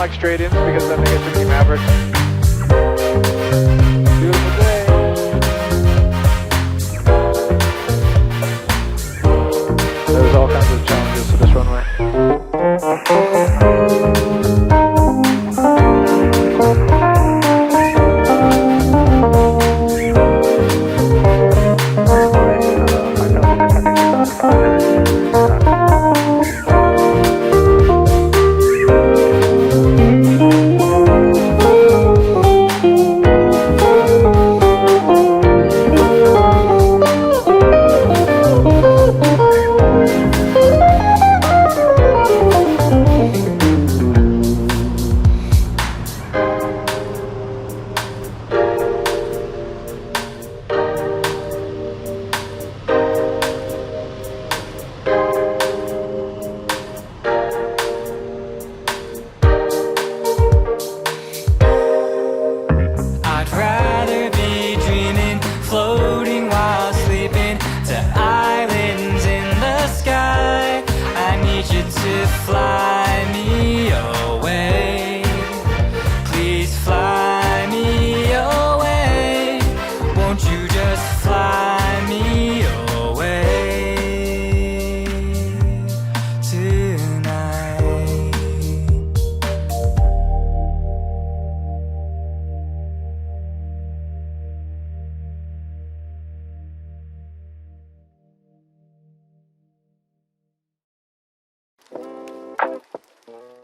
like straight ins because then they get too many Mavericks. Beautiful day. There's all kinds of challenges to this runway. Floating while sleeping to islands in the sky. I need you to fly me away. Please fly me away. Won't you just fly me away tonight?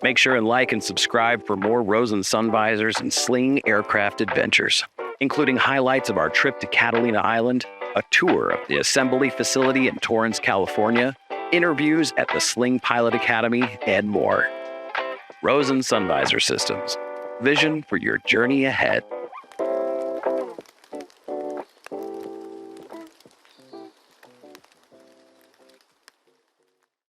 Make sure and like and subscribe for more Rosen Sunvisors and Sling aircraft adventures, including highlights of our trip to Catalina Island, a tour of the assembly facility in Torrance, California, interviews at the Sling Pilot Academy, and more. Rosen Sunvisor Systems. Vision for your journey ahead.